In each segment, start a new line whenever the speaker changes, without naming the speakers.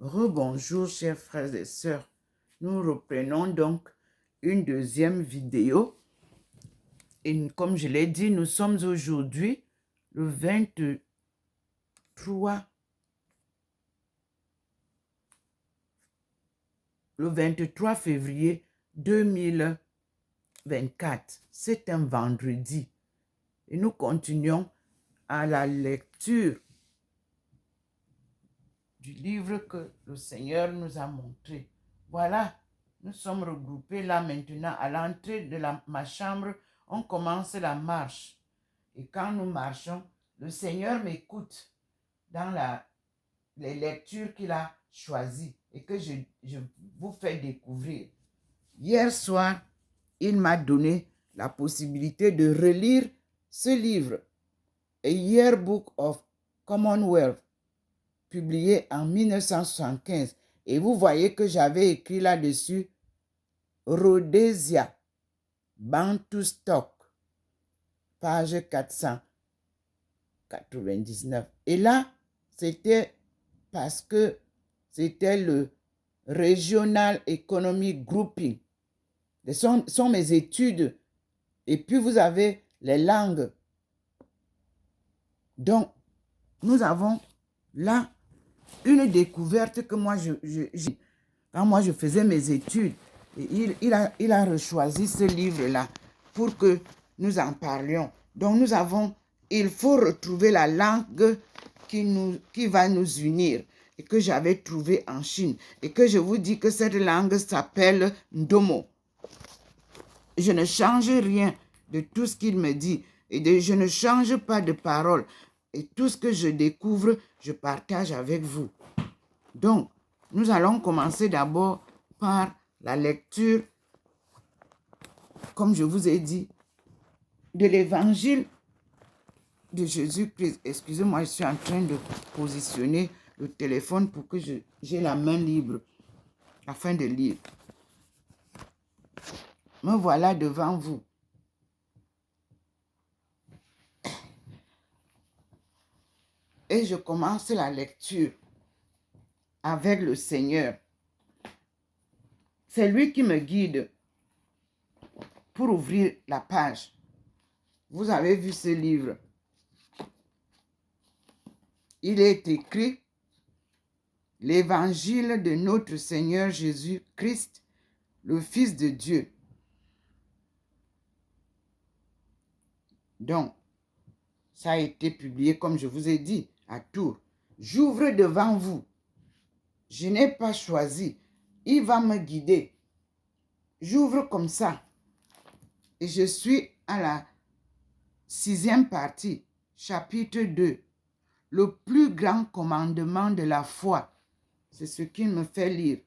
Rebonjour chers frères et sœurs, nous reprenons donc une deuxième vidéo et comme je l'ai dit, nous sommes aujourd'hui le 23 février 2024. C'est un vendredi et nous continuons à la lecture du livre que le Seigneur nous a montré. Voilà, nous sommes regroupés là maintenant à l'entrée de ma chambre. On commence la marche. Et quand nous marchons, le Seigneur m'écoute dans les lectures qu'il a choisies et que je vous fais découvrir. Hier soir, il m'a donné la possibilité de relire ce livre, A Yearbook of Commonwealth, publié en 1975. Et vous voyez que j'avais écrit là-dessus Rhodesia, Bantu Stock, page 499. Et là, c'était parce que c'était le Regional Economic Grouping. Ce sont mes études. Et puis vous avez les langues. Donc, nous avons là une découverte que moi, quand moi je faisais mes études, et il a rechoisi ce livre-là pour que nous en parlions. Donc il faut retrouver la langue qui va nous unir et que j'avais trouvé en Chine. Et que je vous dis que cette langue s'appelle Ndomo. Je ne change rien de tout ce qu'il me dit et je ne change pas de parole. Et tout ce que je découvre, je partage avec vous. Donc, nous allons commencer d'abord par la lecture, comme je vous ai dit, de l'évangile de Jésus-Christ. Excusez-moi, je suis en train de positionner le téléphone pour que j'ai la main libre afin de lire. Me voilà devant vous. Et je commence la lecture avec le Seigneur. C'est lui qui me guide pour ouvrir la page. Vous avez vu ce livre. Il est écrit l'Évangile de notre Seigneur Jésus-Christ, le Fils de Dieu. Donc, ça a été publié, comme je vous ai dit, à Tours. J'ouvre devant vous. Je n'ai pas choisi. Il va me guider. J'ouvre comme ça. Et je suis à la 6e partie, chapitre 2. Le plus grand commandement de la foi. C'est ce qu'il me fait lire.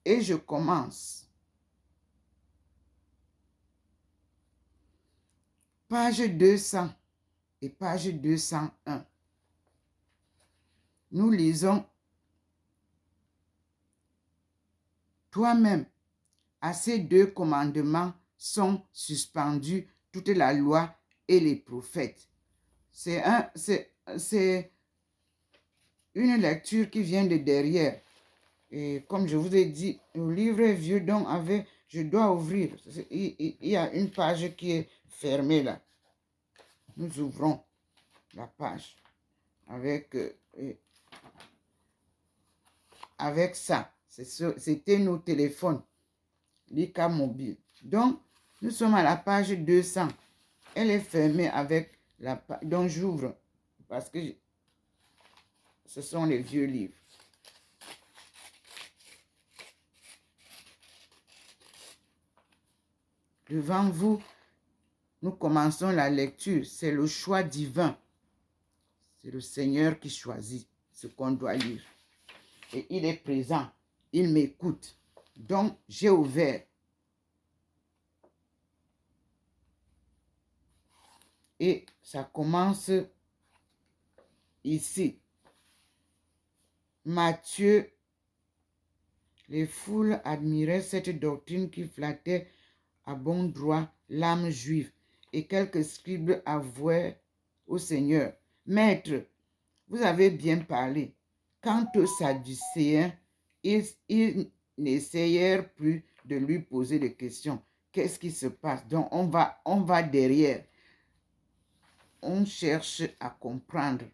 Et je commence. Page 200 et page 201. Nous lisons. Toi-même, à ces 2 commandements sont suspendus toute la loi et les prophètes. C'est une lecture qui vient de derrière. Et comme je vous ai dit, le livre est vieux, donc je dois ouvrir. Il y a une page qui est fermée là. Nous ouvrons la page avec ça. C'était nos téléphones, l'ICA mobile. Donc, nous sommes à la page 200. Elle est fermée avec la page. Donc, j'ouvre parce que ce sont les vieux livres. Devant vous, nous commençons la lecture. C'est le choix divin. C'est le Seigneur qui choisit ce qu'on doit lire. Et il est présent. Il m'écoute. Donc, j'ai ouvert. Et ça commence ici. Matthieu. Les foules admiraient cette doctrine qui flattait à bon droit l'âme juive. Et quelques scribes avouaient au Seigneur: Maître, vous avez bien parlé, Quant aux Sadducéens, ils n'essayèrent plus de lui poser des questions. Qu'est-ce qui se passe? Donc, on va derrière. On cherche à comprendre.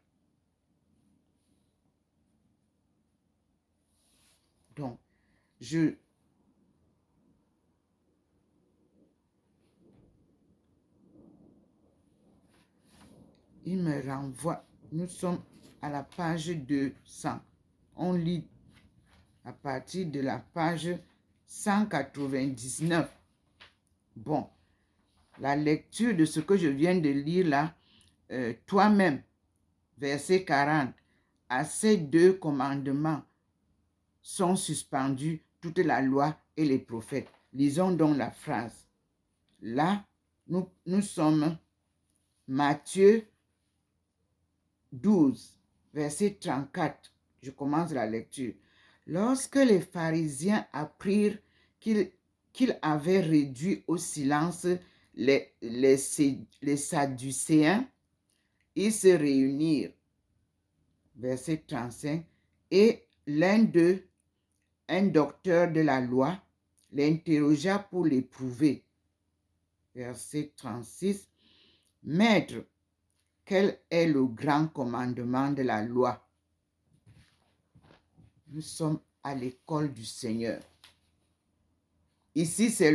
Donc, il me renvoie. Nous sommes à la page 200. On lit à partir de la page 199. Bon, la lecture de ce que je viens de lire là, toi-même, verset 40, à ces deux commandements sont suspendus toute la loi et les prophètes. Lisons donc la phrase. Là, nous sommes Matthieu 12, verset 34. Je commence la lecture. Lorsque les pharisiens apprirent qu'il avait réduit au silence les Sadducéens, ils se réunirent. Verset 35. Et l'un d'eux, un docteur de la loi, l'interrogea pour l'éprouver. Verset 36. Maître, quel est le grand commandement de la loi? Nous sommes à l'école du Seigneur. Ici, c'est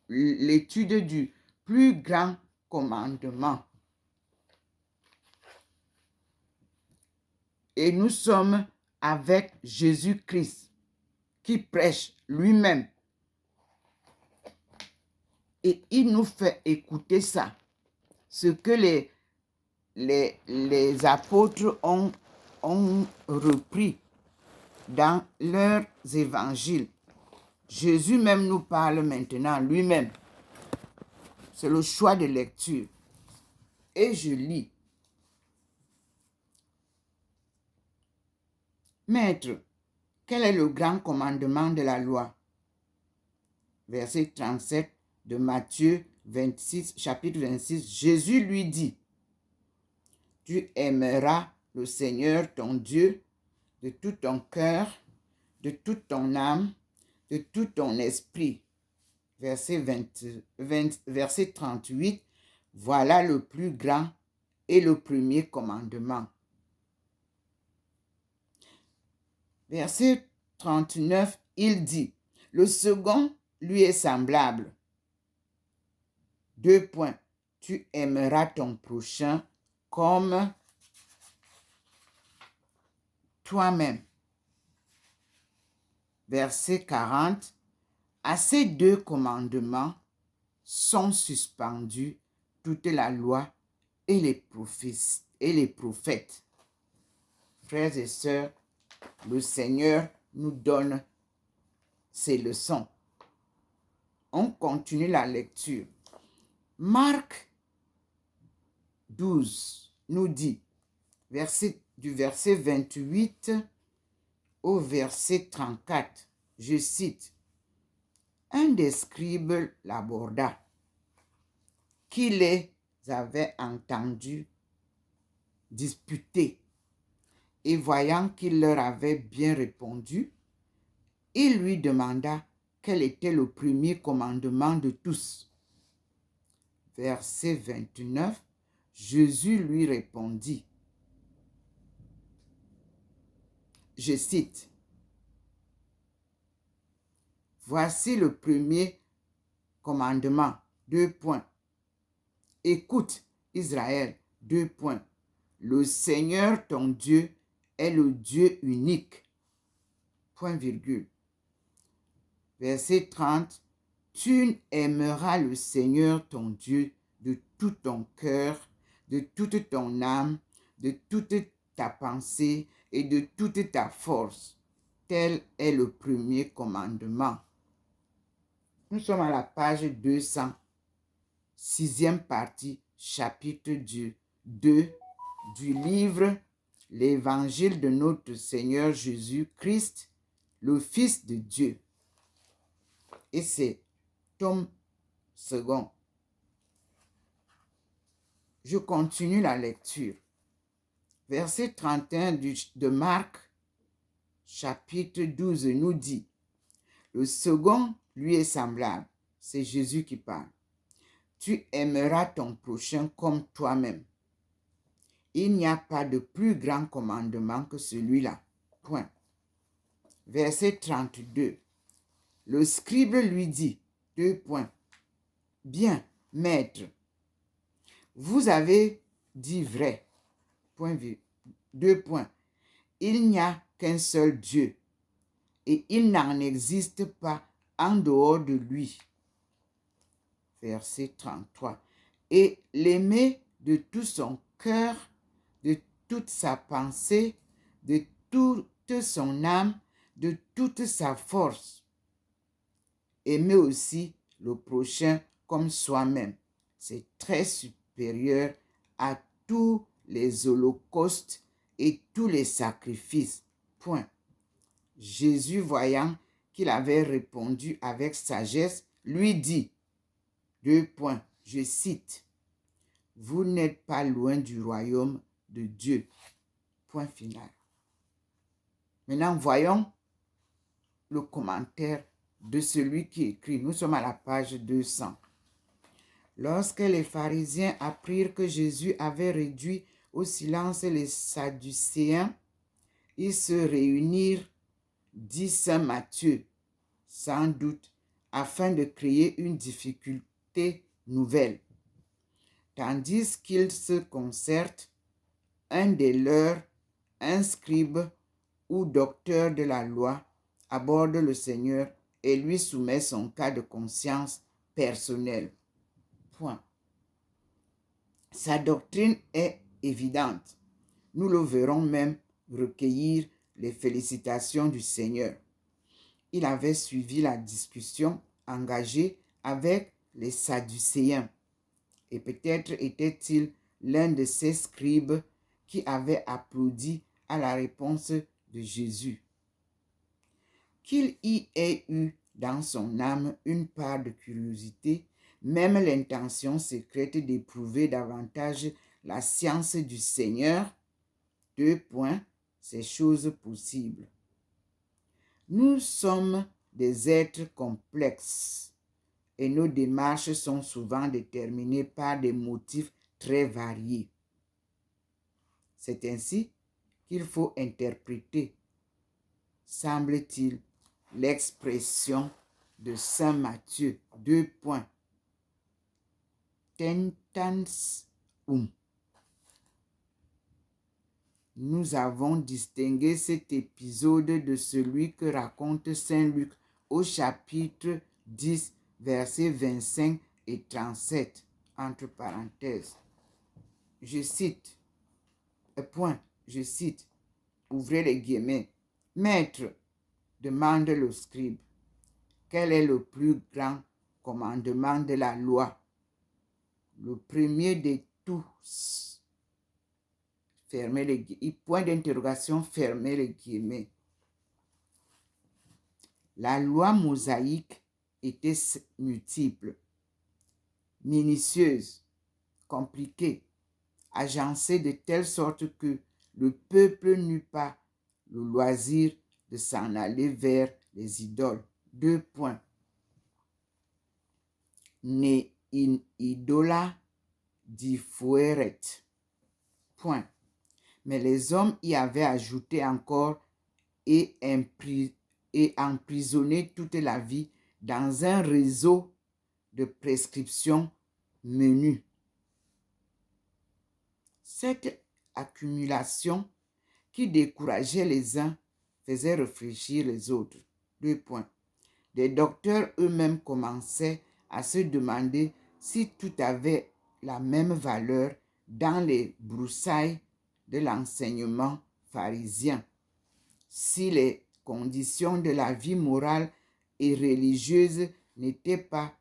l'étude du plus grand commandement. Et nous sommes avec Jésus-Christ qui prêche lui-même. Et il nous fait écouter ça. Ce que les apôtres ont repris dans leurs évangiles. Jésus même nous parle maintenant, lui-même. C'est le choix de lecture. Et je lis. Maître, quel est le grand commandement de la loi? Verset 37 de Matthieu 26, chapitre 26. Jésus lui dit, tu aimeras le Seigneur ton Dieu de tout ton cœur, de toute ton âme, de tout ton esprit. Verset 38, voilà le plus grand et le premier commandement. Verset 39, il dit, le second lui est semblable. 2 points. Tu aimeras ton prochain comme toi-même. Verset 40, à ces deux commandements sont suspendus toute la loi et les prophètes. Frères et sœurs, le Seigneur nous donne ces leçons. On continue la lecture. Marc 12 nous dit, du verset 28 au verset 34, je cite, un des scribes l'aborda, qui les avait entendus disputer, et voyant qu'il leur avait bien répondu, il lui demanda quel était le premier commandement de tous. Verset 29, Jésus lui répondit, je cite, voici le premier commandement, 2 points. Écoute, Israël, 2 points. Le Seigneur ton Dieu est le Dieu unique. Point virgule. Verset 30. Tu aimeras le Seigneur ton Dieu de tout ton cœur, de toute ton âme, de toute ta pensée et de toute ta force. Tel est le premier commandement. Nous sommes à la page 200, sixième partie, chapitre 2 du livre L'Évangile de notre Seigneur Jésus-Christ, le Fils de Dieu. Et c'est tome 2. Je continue la lecture. Verset 31 de Marc chapitre 12 nous dit, le second lui est semblable. C'est Jésus qui parle. Tu aimeras ton prochain comme toi-même. Il n'y a pas de plus grand commandement que celui-là. Point. Verset 32. Le scribe lui dit, 2 points. Bien, maître, vous avez dit vrai. Point, 2 points. Il n'y a qu'un seul Dieu et il n'en existe pas en dehors de lui. Verset 33. Et l'aimer de tout son cœur, de toute sa pensée, de toute son âme, de toute sa force. Aimer aussi le prochain comme soi-même. C'est très supérieur à tous les holocaustes et tous les sacrifices. Point. Jésus, voyant qu'il avait répondu avec sagesse, lui dit, 2 points, je cite, « Vous n'êtes pas loin du royaume de Dieu. » Point final. Maintenant, voyons le commentaire de celui qui écrit. Nous sommes à la page 200. Lorsque les pharisiens apprirent que Jésus avait réduit au silence les Sadducéens, ils se réunirent, dit saint Matthieu, sans doute, afin de créer une difficulté nouvelle. Tandis qu'ils se concertent, un des leurs, un scribe ou docteur de la loi, aborde le Seigneur et lui soumet son cas de conscience personnelle. Point. Sa doctrine est évidente. Nous le verrons même recueillir les félicitations du Seigneur. Il avait suivi la discussion engagée avec les Sadducéens. Et peut-être était-il l'un de ces scribes qui avaient applaudi à la réponse de Jésus. Qu'il y ait eu dans son âme une part de curiosité, même l'intention secrète d'éprouver davantage la science du Seigneur, 2 points, c'est chose possible. Nous sommes des êtres complexes et nos démarches sont souvent déterminées par des motifs très variés. C'est ainsi qu'il faut interpréter, semble-t-il, l'expression de saint Matthieu, 2 points. Tentans. Nous avons distingué cet épisode de celui que raconte saint Luc au chapitre 10, versets 25 et 37, entre parenthèses. Je cite, ouvrez les guillemets, « Maître, demande le scribe, quel est le plus grand commandement de la loi? Le premier de tous. » Fermez les guillemets. Point d'interrogation, fermez les guillemets. La loi mosaïque était multiple, minutieuse, compliquée, agencée de telle sorte que le peuple n'eut pas le loisir de s'en aller vers les idoles. 2 points. Ne in idola diffueret. Point. Mais les hommes y avaient ajouté encore et emprisonné toute la vie dans un réseau de prescriptions menues. Cette accumulation qui décourageait les uns faisait réfléchir les autres. 2 points. Les docteurs eux-mêmes commençaient à se demander si tout avait la même valeur dans les broussailles de l'enseignement pharisien, si les conditions de la vie morale et religieuse n'étaient pas,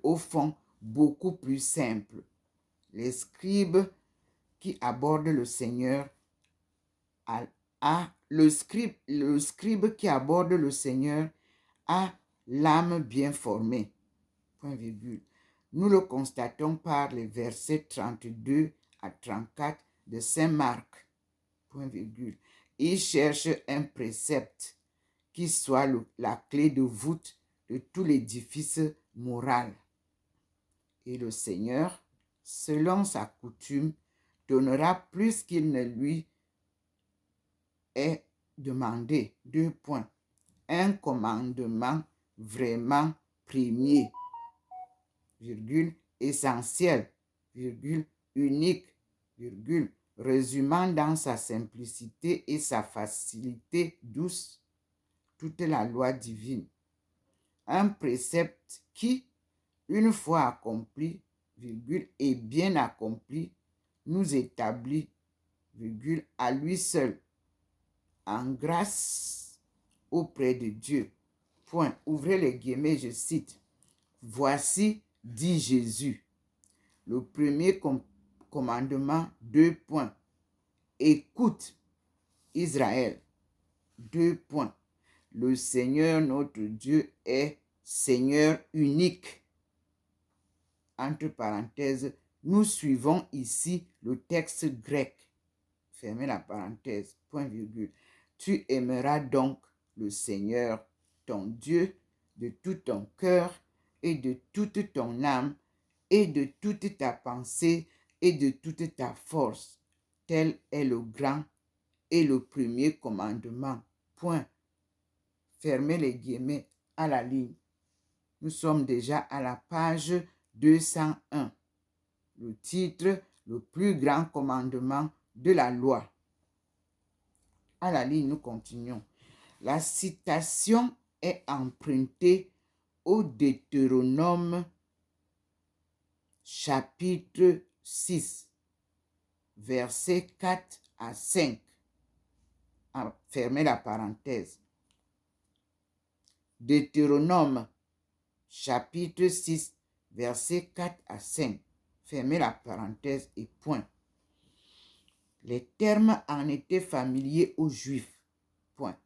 au fond, beaucoup plus simples. Les scribes qui abordent le Seigneur le scribe qui aborde le Seigneur a l'âme bien formée. Point virgule. Nous le constatons par les versets 32 à 34 de saint Marc. Point virgule. Il cherche un précepte qui soit la clé de voûte de tout l'édifice moral. Et le Seigneur, selon sa coutume, donnera plus qu'il ne lui est demandé. 2 points. Un commandement vraiment premier, virgule, essentiel, virgule, unique, virgule, résumant dans sa simplicité et sa facilité douce toute la loi divine. Un précepte qui, une fois accompli, virgule, et bien accompli, nous établit, virgule, à lui seul, en grâce auprès de Dieu. Point. Ouvrez les guillemets, je cite. Voici, dit Jésus, le premier commandement, 2 points. Écoute, Israël, 2 points. Le Seigneur notre Dieu est Seigneur unique. Entre parenthèses, nous suivons ici le texte grec. Fermez la parenthèse, point virgule. Tu aimeras donc le Seigneur, ton Dieu, de tout ton cœur et de toute ton âme et de toute ta pensée et de toute ta force. Tel est le grand et le premier commandement. Point. Fermez les guillemets à la ligne. Nous sommes déjà à la page 201. Le titre, le plus grand commandement de la loi. À la ligne, nous continuons. La citation est empruntée au Deutéronome chapitre 6, versets 4 à 5. Fermez la parenthèse. Deutéronome chapitre 6, versets 4 à 5. Fermez la parenthèse et point. Les termes en étaient familiers aux Juifs. Point.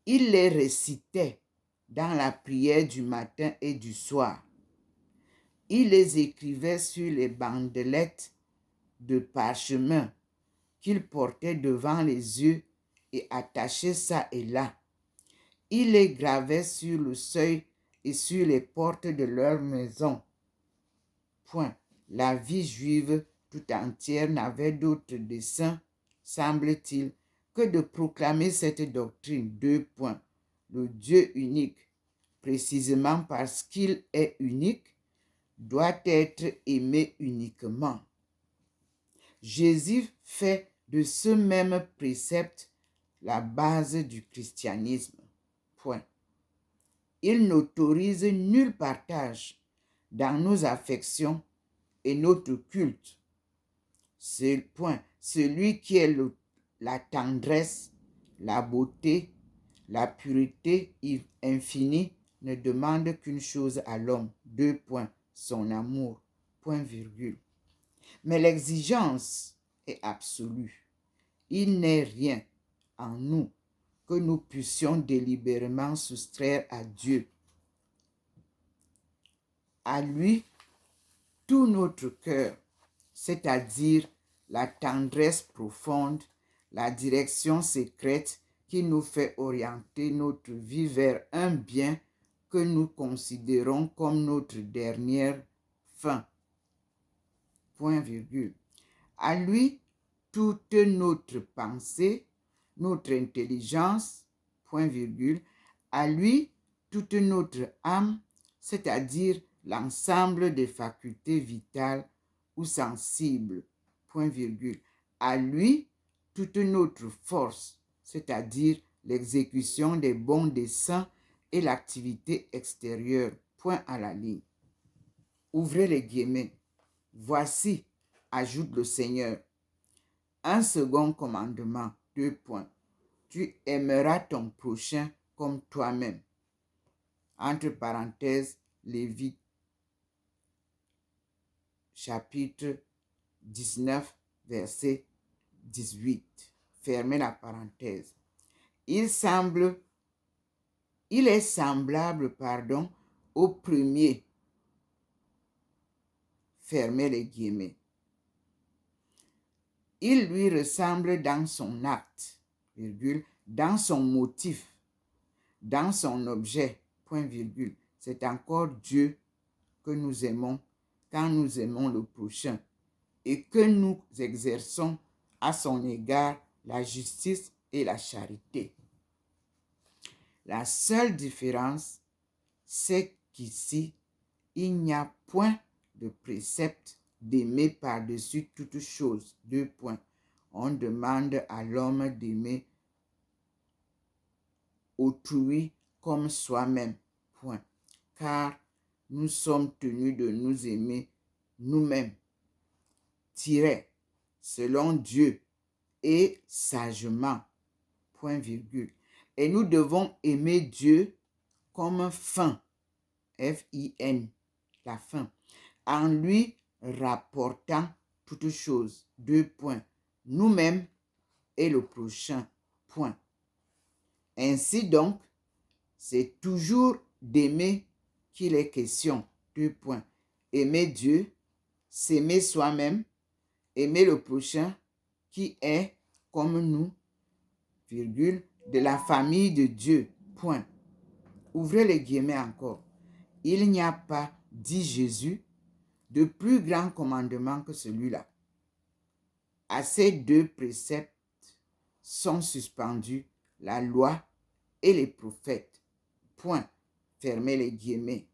Ils les récitaient dans la prière du matin et du soir. Ils les écrivaient sur les bandelettes de parchemin qu'ils portaient devant les yeux et attachaient ça et là. Ils les gravaient sur le seuil et sur les portes de leur maison. Point. La vie juive tout entière n'avait d'autre dessein, semble-t-il, que de proclamer cette doctrine. 2 points. Le Dieu unique, précisément parce qu'il est unique, doit être aimé uniquement. Jésus fait de ce même précepte la base du christianisme. Point. Il n'autorise nul partage dans nos affections et notre culte. Point. Celui qui est la tendresse, la beauté, la pureté infinie ne demande qu'une chose à l'homme. 2 points. Son amour. Point virgule. Mais l'exigence est absolue. Il n'est rien en nous que nous puissions délibérément soustraire à Dieu. À lui, tout notre cœur, c'est-à-dire la tendresse profonde, la direction secrète qui nous fait orienter notre vie vers un bien que nous considérons comme notre dernière fin. Point virgule. À lui, toute notre pensée, notre intelligence, point virgule, à lui, toute notre âme, c'est-à-dire l'ensemble des facultés vitales ou sensibles, point virgule, à lui, toute notre force, c'est-à-dire l'exécution des bons desseins et l'activité extérieure, point à la ligne. Ouvrez les guillemets. Voici, ajoute le Seigneur, un second commandement, 2 points. Tu aimeras ton prochain comme toi-même. Entre parenthèses, Lévitique, chapitre 19, verset 18. Fermez la parenthèse. Il est semblable, au premier. Fermez les guillemets. Il lui ressemble dans son acte, virgule, dans son motif, dans son objet, point virgule. C'est encore Dieu que nous aimons quand nous aimons le prochain et que nous exerçons à son égard la justice et la charité. La seule différence, c'est qu'ici, il n'y a point de précepte d'aimer par-dessus toute chose. Deux points. On demande à l'homme d'aimer autrui comme soi-même. Point. Car nous sommes tenus de nous aimer nous-mêmes. Tiret. Selon Dieu et sagement. Point virgule. Et nous devons aimer Dieu comme fin. F-I-N. La fin. En lui rapportant toutes choses. Deux points. Nous-mêmes et le prochain. Point. Ainsi donc, c'est toujours d'aimer qu'il est question. Deux points. Aimer Dieu, s'aimer soi-même, aimer le prochain qui est comme nous, virgule, de la famille de Dieu. Point. Ouvrez les guillemets encore. Il n'y a pas, dit Jésus, de plus grand commandement que celui-là. À ces deux préceptes sont suspendus la loi et les prophètes. Point. Fermez les guillemets.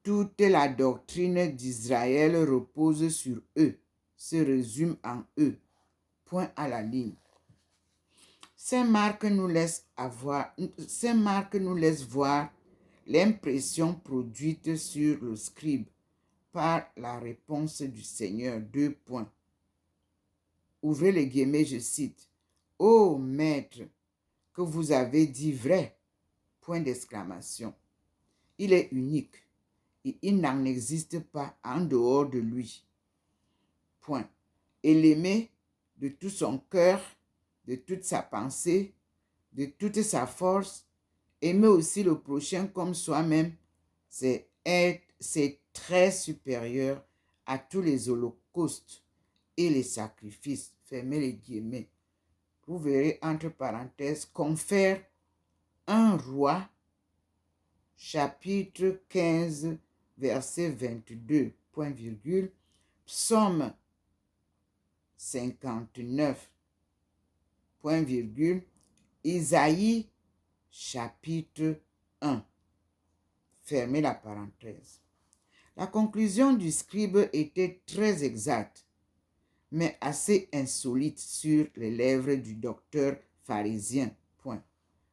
Toute la doctrine d'Israël repose sur eux, se résume en eux. Point à la ligne. Saint Marc nous laisse voir l'impression produite sur le scribe par la réponse du Seigneur. Deux points. Ouvrez les guillemets, je cite. « Ô maître, que vous avez dit vrai !» Point d'exclamation. Il est unique et il n'en existe pas en dehors de lui. Point. Et l'aimer de tout son cœur, de toute sa pensée, de toute sa force, aimer aussi le prochain comme soi-même, c'est très supérieur à tous les holocaustes et les sacrifices. Fermez les guillemets. Vous verrez entre parenthèses, Confère 1 Roi, chapitre 15, verset 22, point virgule, Psaume 59, point virgule, Isaïe, chapitre 1. Fermez la parenthèse. La conclusion du scribe était très exacte, mais assez insolite sur les lèvres du docteur pharisien. Point.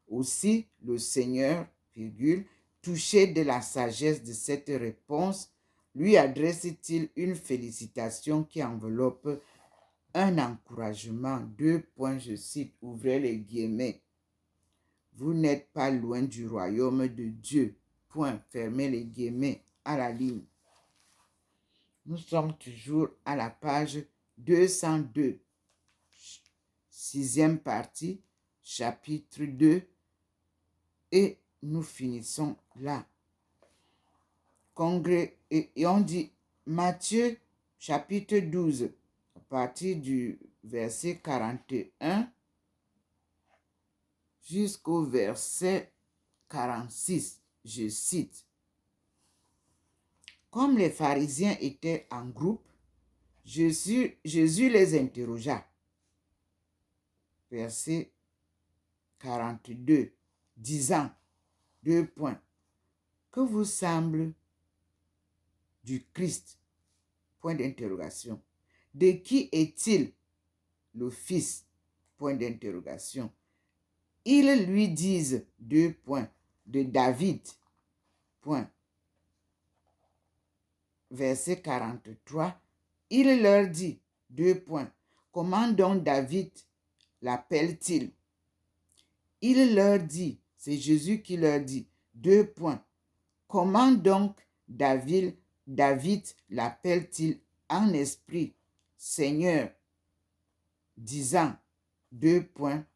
Aussi, le Seigneur, virgule, touché de la sagesse de cette réponse, lui adresse-t-il une félicitation qui enveloppe un encouragement. Deux points, je cite, ouvrez les guillemets. Vous n'êtes pas loin du royaume de Dieu. Point, fermez les guillemets à la ligne. Nous sommes toujours à la page 202. Sixième partie, chapitre 2. Et nous finissons là. Et on dit Matthieu, chapitre 12, à partir du verset 41 jusqu'au verset 46. Je cite. Comme les pharisiens étaient en groupe, Jésus les interrogea. Verset 42, disant, deux points, que vous semble du Christ? Point d'interrogation. De qui est-il le Fils? Point d'interrogation. Ils lui disent, deux points, de David. Point. Verset 43, il leur dit, deux points, comment donc David l'appelle-t-il? Il leur dit, c'est Jésus qui leur dit, deux points, comment donc David l'appelle-t-il en esprit, Seigneur, disant, deux points,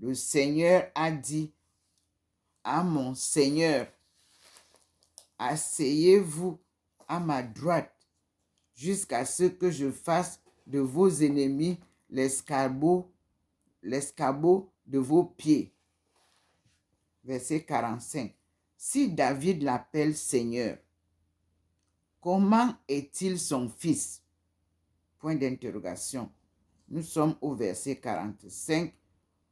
le Seigneur a dit à mon Seigneur, asseyez-vous à ma droite jusqu'à ce que je fasse de vos ennemis l'escargot l'escabeau de vos pieds. Verset 45. Si David l'appelle Seigneur, comment est-il son fils? Point d'interrogation. Nous sommes au verset 45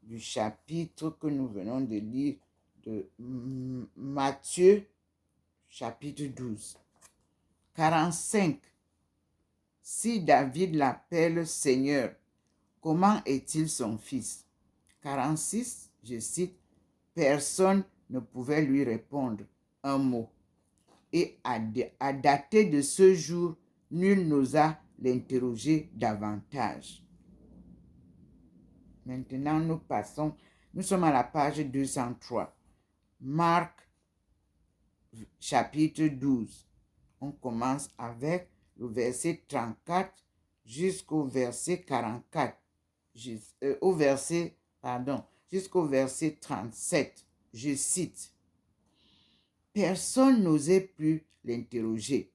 du chapitre que nous venons de lire de Matthieu, chapitre 12. 45. Si David l'appelle Seigneur, comment est-il son fils? 46, je cite, personne ne pouvait lui répondre un mot. Et à dater de ce jour, nul n'osa l'interroger davantage. Maintenant, nous sommes à la page 203. Marc, chapitre 12. On commence avec le verset 34 jusqu'au verset 44. Jusqu'au verset 37. Je cite. Personne n'osait plus l'interroger.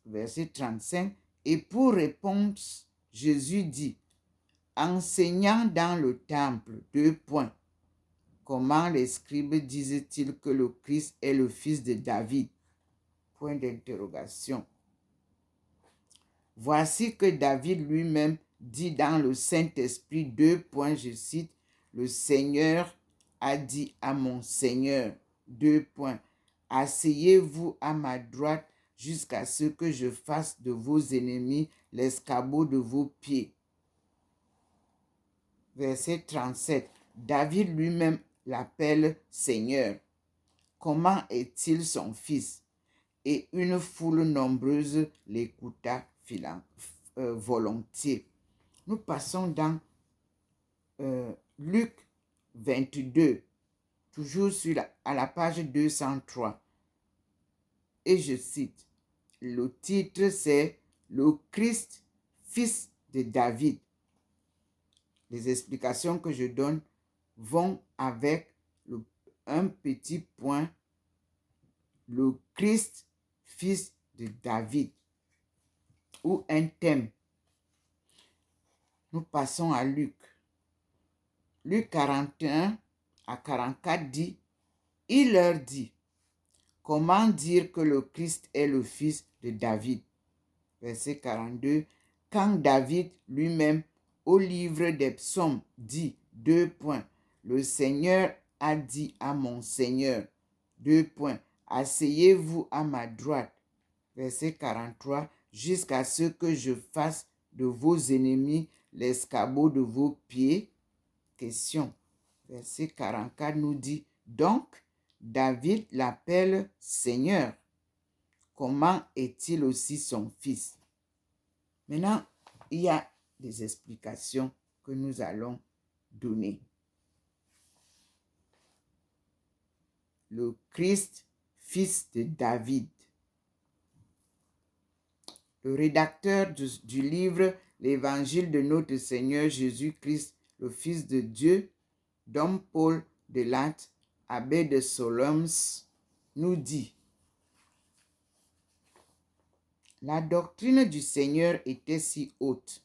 Verset 35. Et pour réponse, Jésus dit, enseignant dans le temple, 2 points. Comment les scribes disent-ils que le Christ est le fils de David? Point d'interrogation. Voici que David lui-même dit dans le Saint-Esprit, 2 points, je cite, le Seigneur a dit à mon Seigneur, 2 points, asseyez-vous à ma droite jusqu'à ce que je fasse de vos ennemis l'escabeau de vos pieds. Verset 37. David lui-même l'appelle Seigneur. Comment est-il son fils? Et une foule nombreuse l'écouta volontiers. Nous passons dans Luc 22, toujours à la page 203. Et je cite, le titre c'est « Le Christ, fils de David ». Les explications que je donne vont avec un petit point, le Christ, fils de David, ou un thème. Nous passons à Luc. Luc 41 à 44 dit, il leur dit, comment dire que le Christ est le fils de David? Verset 42, quand David lui-même au livre des psaumes dit, 2 points, le Seigneur a dit à mon Seigneur, 2 points, asseyez-vous à ma droite, verset 43, jusqu'à ce que je fasse de vos ennemis l'escabeau de vos pieds. Question. Verset 44 nous dit, donc David l'appelle Seigneur. Comment est-il aussi son fils? Maintenant, il y a des explications que nous allons donner. Le Christ, fils de David. Le rédacteur du livre L'Évangile de notre Seigneur Jésus-Christ, le Fils de Dieu, Dom Paul de Latte, abbé de Solms, nous dit, la doctrine du Seigneur était si haute,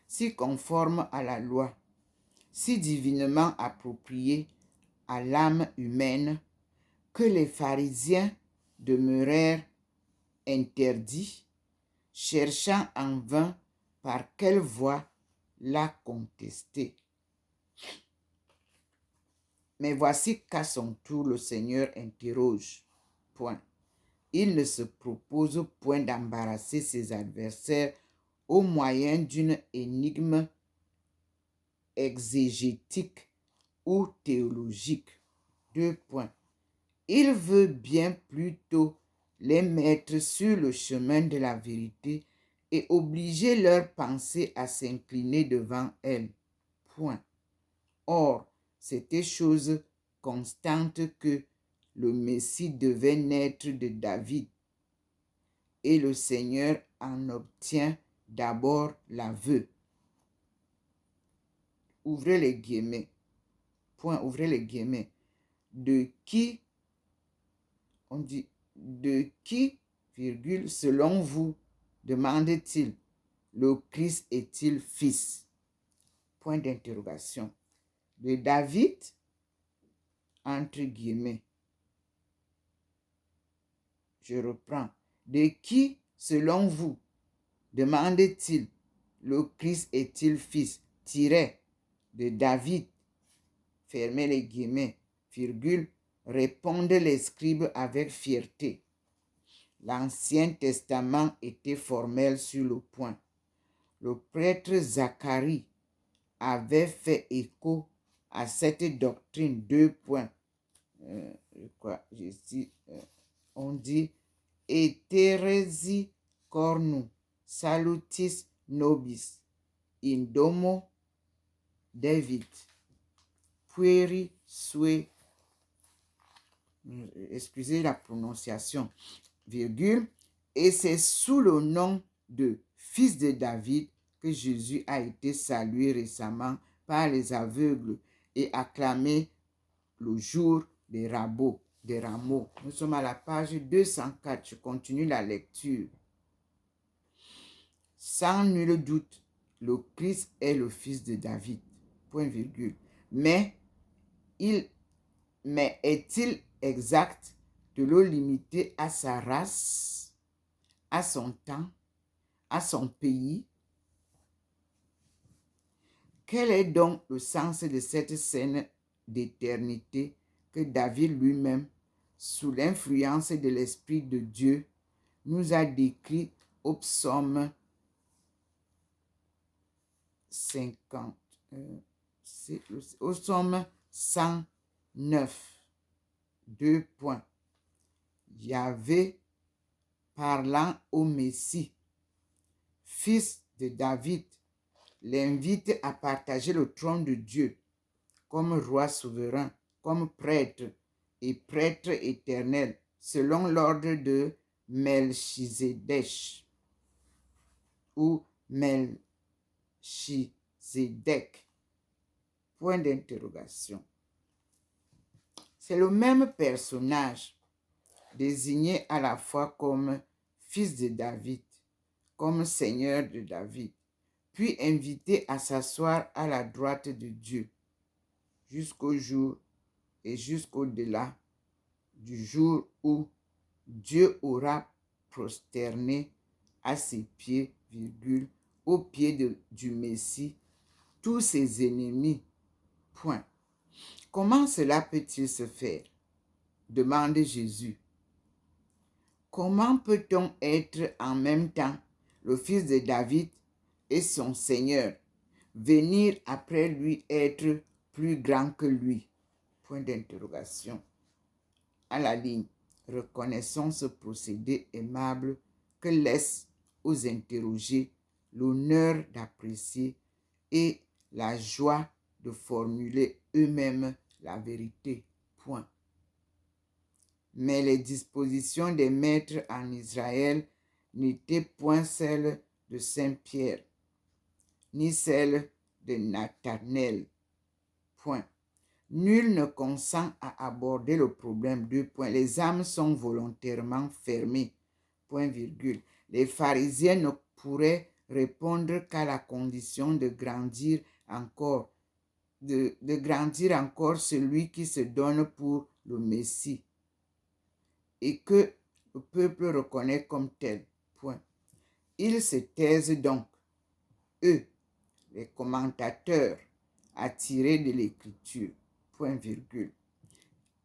si conforme à la loi, si divinement appropriée à l'âme humaine, que les pharisiens demeurèrent interdits, cherchant en vain par quelle voie la contester. Mais voici qu'à son tour le Seigneur interroge. Point. Il ne se propose point d'embarrasser ses adversaires au moyen d'une énigme exégétique ou théologique. 2 points. Il veut bien plutôt les mettre sur le chemin de la vérité et obliger leur pensée à s'incliner devant elle. Point. Or, c'était chose constante que le Messie devait naître de David. Et le Seigneur en obtient d'abord l'aveu. Ouvrez les guillemets. Point, ouvrez les guillemets. De qui, on dit, de qui, virgule, selon vous, demande-t-il, le Christ est-il fils? point d'interrogation. De David, entre guillemets. Je reprends. De qui, selon vous, demande-t-il, le Christ est-il fils, tiret, de David, fermez les guillemets, virgule, répondent les scribes avec fierté. L'Ancien Testament était formel sur le point. Le prêtre Zacharie avait fait écho à cette doctrine, deux points. On dit Eteresi cornu salutis nobis in domo David pueri sue, excusez la prononciation, virgule, et c'est sous le nom de fils de David que Jésus a été salué récemment par les aveugles et acclamé le jour des rameaux. Nous sommes à la page 204. Je continue la lecture. Sans nul doute, le Christ est le fils de David. Point virgule. Mais est-il exact de le limiter à sa race, à son temps, à son pays? Quel est donc le sens de cette scène d'éternité que David lui-même, sous l'influence de l'Esprit de Dieu, nous a décrit au psaume 50, au psaume 109, 2 points. Yahvé parlant au Messie, fils de David, l'invite à partager le trône de Dieu comme roi souverain, comme prêtre et prêtre éternel, selon l'ordre de Melchizedek ou Melchizedek. Point d'interrogation. C'est le même personnage désigné à la fois comme fils de David, comme seigneur de David, puis invité à s'asseoir à la droite de Dieu jusqu'au jour et jusqu'au-delà du jour où Dieu aura prosterné à ses pieds, virgule, aux pieds du Messie, tous ses ennemis. Point. Comment cela peut-il se faire? Demande Jésus. Comment peut-on être en même temps le fils de David et son Seigneur, venir après lui être plus grand que lui? Point d'interrogation. À la ligne, reconnaissons ce procédé aimable que laisse aux interrogés l'honneur d'apprécier et la joie de formuler eux-mêmes la vérité. Point. Mais les dispositions des maîtres en Israël n'étaient point celles de Saint-Pierre, ni celles de Nathanaël. Point. Nul ne consent à aborder le problème. 2 points. Les âmes sont volontairement fermées. Point virgule. Les pharisiens ne pourraient répondre qu'à la condition de grandir encore, de grandir encore celui qui se donne pour le Messie et que le peuple reconnaît comme tel. Point. Ils se taisent donc, eux, les commentateurs, attirés de l'écriture. Point virgule.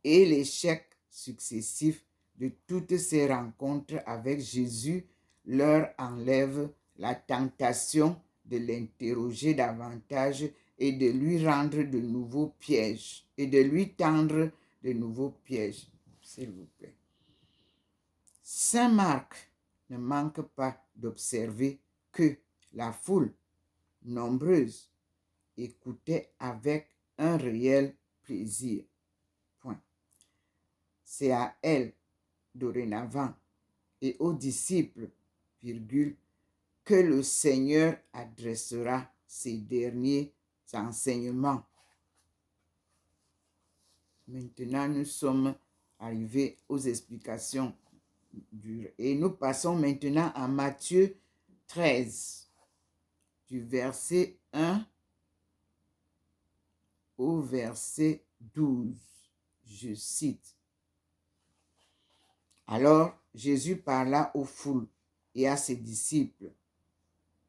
Et l'échec successif de toutes ces rencontres avec Jésus leur enlève la tentation de l'interroger davantage et de lui rendre de nouveaux pièges, et de lui tendre de nouveaux pièges, s'il vous plaît. Saint Marc ne manque pas d'observer que la foule nombreuse écoutait avec un réel plaisir. Point. C'est à elle, dorénavant, et aux disciples, virgule, que le Seigneur adressera ses derniers enseignements. Maintenant, nous sommes arrivés aux explications et nous passons maintenant à Matthieu 13, du verset 1 au verset 12. Je cite. Alors Jésus parla aux foules et à ses disciples,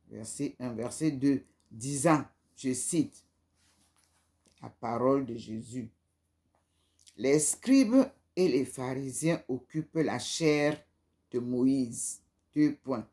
verset 1, verset 2, disant, je cite, la parole de Jésus. Les scribes et les pharisiens occupent la chaire de Moïse. 2 points.